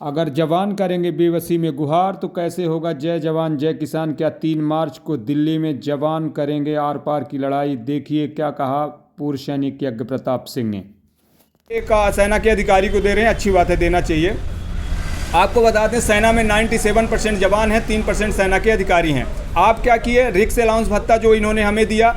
अगर जवान करेंगे बेबसी में गुहार तो कैसे होगा जय जवान जय किसान। क्या 3 मार्च को दिल्ली में जवान करेंगे आर पार की लड़ाई। देखिए क्या कहा पूर्व सैनिक यज्ञ प्रताप सिंह ने। एक सेना के अधिकारी को दे रहे हैं, अच्छी बात है, देना चाहिए। आपको बता दें सेना में 97% जवान हैं, 3% सेना के अधिकारी हैं। आप क्या किए, रिक्स अलाउंस भत्ता जो इन्होंने हमें दिया,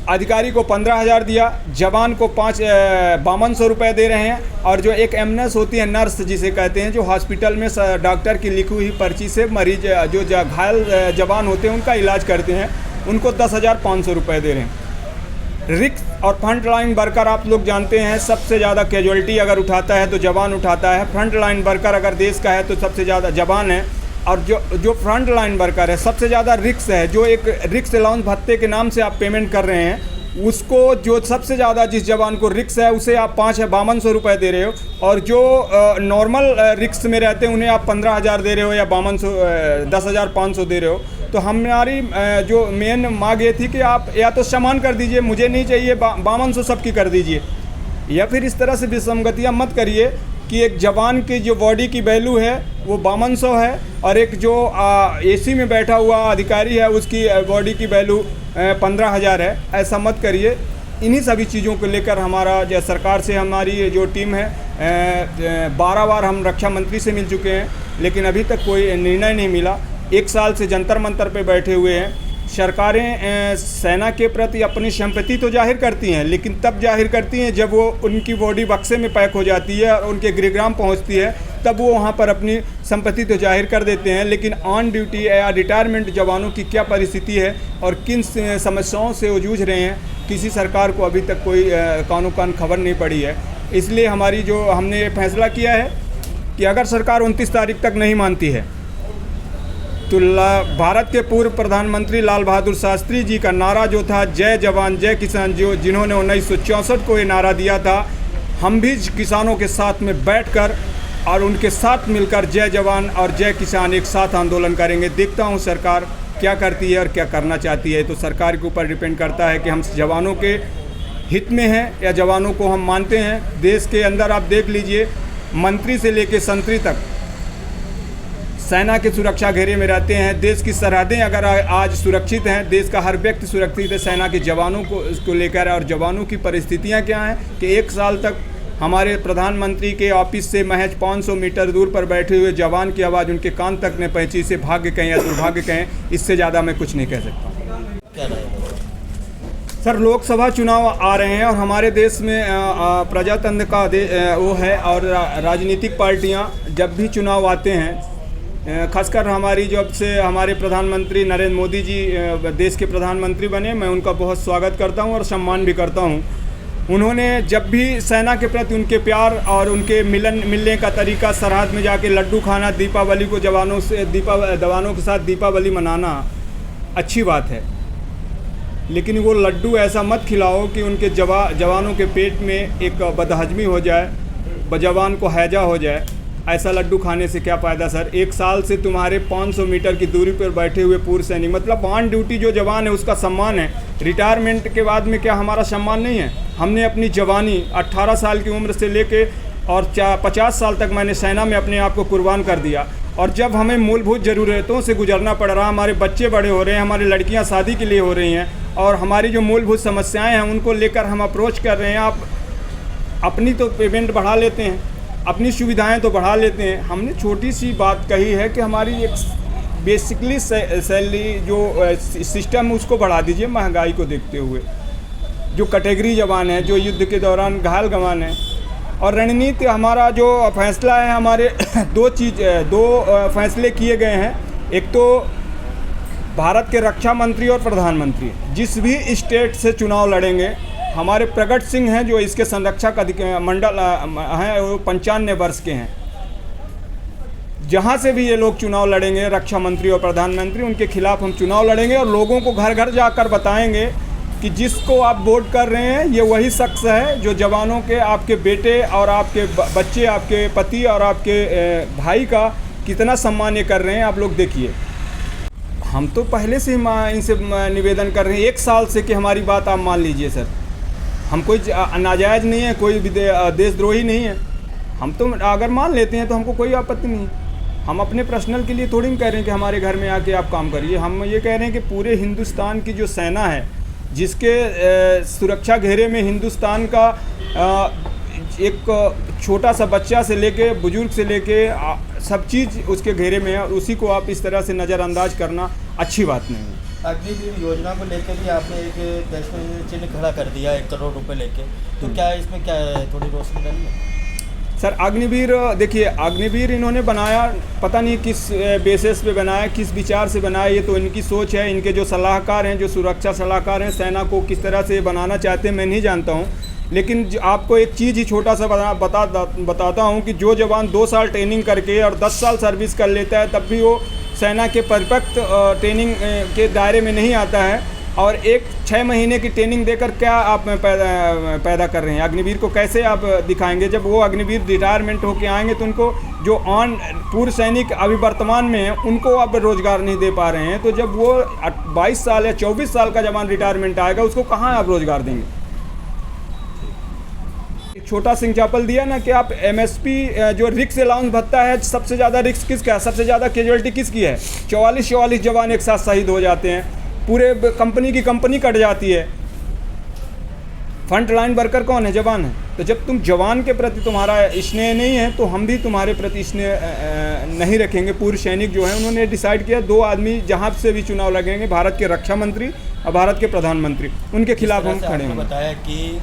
अधिकारी को 15,000 दिया, जवान को 5200 रुपये दे रहे हैं। और जो एक एमनेस होती है, नर्स जिसे कहते हैं, जो हॉस्पिटल में डॉक्टर की लिखी हुई पर्ची से मरीज जो घायल जवान होते हैं उनका इलाज करते हैं, उनको 10,500 रुपये दे रहे हैं। रिक्स और फ्रंट लाइन वर्कर आप लोग जानते हैं सबसे ज़्यादा कैजुअल्टी अगर उठाता है तो जवान उठाता है। फ्रंट लाइन वर्कर अगर देश का है तो सबसे ज़्यादा जवान है। और जो फ्रंट लाइन वर्कर है सबसे ज़्यादा रिक्स है। जो एक रिक्स अलाउंस भत्ते के नाम से आप पेमेंट कर रहे हैं, उसको जो सबसे ज़्यादा जिस जवान को रिक्स है उसे आप 5200 रुपये दे रहे हो। और जो नॉर्मल रिक्स में रहते हैं उन्हें आप 15,000 दे रहे हो या 10,500 दे रहे हो। तो हमारी जो मेन मांग ये थी कि आप या तो समान कर दीजिए, मुझे नहीं चाहिए 5200 सबकी कर दीजिए, या फिर इस तरह से विसंगतियाँ मत करिए कि एक जवान की जो बॉडी की वैल्यू है वो 5200 है और एक जो एसी में बैठा हुआ अधिकारी है उसकी बॉडी की वैल्यू 15,000 है। ऐसा मत करिए। इन्हीं सभी चीज़ों को लेकर हमारा जो सरकार से हमारी जो टीम है 12 बार हम रक्षा मंत्री से मिल चुके हैं, लेकिन अभी तक कोई निर्णय नहीं मिला। 1 साल से जंतर मंतर पे बैठे हुए हैं। सरकारें सेना के प्रति अपनी सिंपैथी तो जाहिर करती हैं, लेकिन तब जाहिर करती हैं जब वो उनकी बॉडी बक्से में पैक हो जाती है और उनके गृहग्राम पहुंचती है, तब वो वहां पर अपनी सिंपैथी तो जाहिर कर देते हैं। लेकिन ऑन ड्यूटी या रिटायरमेंट जवानों की क्या परिस्थिति है और किन समस्याओं से वो जूझ रहे हैं, किसी सरकार को अभी तक कोई कानो कान खबर नहीं पड़ी है। इसलिए हमारी जो हमने ये फैसला किया है कि अगर सरकार 29 तारीख तक नहीं मानती है तो भारत के पूर्व प्रधानमंत्री लाल बहादुर शास्त्री जी का नारा जो था जय जवान जय किसान, जो जिन्होंने 1964 को ये नारा दिया था, हम भी किसानों के साथ में बैठकर और उनके साथ मिलकर जय जवान और जय किसान एक साथ आंदोलन करेंगे। देखता हूँ सरकार क्या करती है और क्या करना चाहती है। तो सरकार के ऊपर डिपेंड करता है कि हम जवानों के हित में हैं या जवानों को हम मानते हैं। देश के अंदर आप देख लीजिए, मंत्री से लेकर संतरी तक सेना के सुरक्षा घेरे में रहते हैं। देश की सरहदें अगर आज सुरक्षित हैं, देश का हर व्यक्ति सुरक्षित है सेना के जवानों को इसको लेकर। और जवानों की परिस्थितियां क्या हैं कि 1 साल तक हमारे प्रधानमंत्री के ऑफिस से महज 500 मीटर दूर पर बैठे हुए जवान की आवाज़ उनके कान तक ने पहुंची। से भाग्य कहें या दुर्भाग्य कहें, इससे ज़्यादा मैं कुछ नहीं कह सकता। सर, लोकसभा चुनाव आ रहे हैं और हमारे देश में प्रजातंत्र का वो है। और राजनीतिक पार्टियाँ जब भी चुनाव आते हैं, खासकर हमारी जब से हमारे प्रधानमंत्री नरेंद्र मोदी जी देश के प्रधानमंत्री बने, मैं उनका बहुत स्वागत करता हूं और सम्मान भी करता हूं। उन्होंने जब भी सेना के प्रति उनके प्यार और उनके मिलने का तरीका, सरहद में जाके लड्डू खाना, दीपावली को जवानों के साथ दीपावली मनाना अच्छी बात है, लेकिन वो लड्डू ऐसा मत खिलाओ कि उनके जवानों के पेट में एक बदहजमी हो जाए, जवान को हैजा हो जाए। ऐसा लड्डू खाने से क्या फ़ायदा सर। 1 साल से तुम्हारे 500 मीटर की दूरी पर बैठे हुए पूर्व सैनिक, मतलब ऑन ड्यूटी जो जवान है उसका सम्मान है। रिटायरमेंट के बाद में क्या हमारा सम्मान नहीं है? हमने अपनी जवानी 18 साल की उम्र से लेके और 50 साल तक मैंने सेना में अपने आप को कुर्बान कर दिया। और जब हमें मूलभूत ज़रूरतों से गुजरना पड़ रहा, हमारे बच्चे बड़े हो रहे हैं, हमारी लड़कियाँ शादी के लिए हो रही हैं और हमारी जो मूलभूत समस्याएँ हैं उनको लेकर हम अप्रोच कर रहे हैं। आप अपनी तो पेमेंट बढ़ा लेते हैं, अपनी सुविधाएं तो बढ़ा लेते हैं। हमने छोटी सी बात कही है कि हमारी एक बेसिकली सैलरी जो सिस्टम है उसको बढ़ा दीजिए महंगाई को देखते हुए। जो कैटेगरी जवान है, जो युद्ध के दौरान घायल जवान है। और रणनीति हमारा जो फैसला है, हमारे दो फैसले किए गए हैं। एक तो भारत के रक्षा मंत्री और प्रधानमंत्री जिस भी स्टेट से चुनाव लड़ेंगे, हमारे प्रगट सिंह हैं जो इसके संरक्षक मंडल हैं, वो 95 वर्ष के हैं। जहाँ से भी ये लोग चुनाव लड़ेंगे, रक्षा मंत्री और प्रधानमंत्री, उनके खिलाफ हम चुनाव लड़ेंगे और लोगों को घर घर जाकर बताएंगे कि जिसको आप वोट कर रहे हैं ये वही शख्स है जो जवानों के, आपके बेटे और आपके बच्चे, आपके पति और आपके भाई का कितना सम्मान ये कर रहे हैं। आप लोग देखिए, हम तो पहले से इनसे निवेदन कर रहे हैं 1 साल से कि हमारी बात आप मान लीजिए सर। हम कोई नाजायज़ नहीं है, कोई देशद्रोही नहीं है। हम तो अगर मान लेते हैं तो हमको कोई आपत्ति नहीं है। हम अपने पर्सनल के लिए थोड़ी नहीं कह रहे हैं कि हमारे घर में आके आप काम करिए। हम ये कह रहे हैं कि पूरे हिंदुस्तान की जो सेना है, जिसके सुरक्षा घेरे में हिंदुस्तान का एक छोटा सा बच्चा से लेके बुजुर्ग से लेके सब चीज़ उसके घेरे में है, और उसी को आप इस तरह से नज़रअंदाज करना अच्छी बात नहीं है। अग्निवीर योजना को लेकर भी आपने एक प्रश्न चिन्ह खड़ा कर दिया 1 करोड़ रुपए लेके, तो क्या इसमें क्या है, थोड़ी रोशनी डालिए। सर अग्निवीर, देखिए अग्निवीर इन्होंने बनाया, पता नहीं किस बेसिस पे बनाया, किस विचार से बनाया, ये तो इनकी सोच है। इनके जो सलाहकार हैं, जो सुरक्षा सलाहकार हैं, सेना को किस तरह से बनाना चाहते हैं मैं नहीं जानता हूँ। लेकिन आपको एक चीज़ ही छोटा सा बताता हूँ कि जो जवान 2 साल ट्रेनिंग करके और 10 साल सर्विस कर लेता है, तब भी वो सेना के परफेक्ट ट्रेनिंग के दायरे में नहीं आता है। और 6 महीने की ट्रेनिंग देकर क्या आप पैदा कर रहे हैं? अग्निवीर को कैसे आप दिखाएंगे? जब वो अग्निवीर रिटायरमेंट होके आएंगे तो उनको जो पूर्व सैनिक अभी वर्तमान में हैं उनको आप रोज़गार नहीं दे पा रहे हैं। तो जब वो 22 साल या 24 साल का जवान रिटायरमेंट आएगा, उसको कहाँ आप रोज़गार देंगे? छोटा सा एग्जाम्पल दिया ना कि आप MSP जो रिक्स अलाउंस भत्ता है, सबसे ज़्यादा रिक्स किसका है, सबसे ज़्यादा कैजुअलिटी किसकी है? 44 जवान एक साथ शहीद हो जाते हैं, पूरे कंपनी की कंपनी कट जाती है। फ्रंट लाइन वर्कर कौन है? जवान है। तो जब तुम जवान के प्रति तुम्हारा स्नेह नहीं है तो हम भी तुम्हारे प्रति स्नेह नहीं रखेंगे। पूर्व सैनिक जो हैं उन्होंने डिसाइड किया 2 आदमी जहाँ से भी चुनाव लगेंगे, भारत के रक्षा मंत्री और भारत के प्रधानमंत्री, उनके खिलाफ हम खड़े होंगे। बताया कि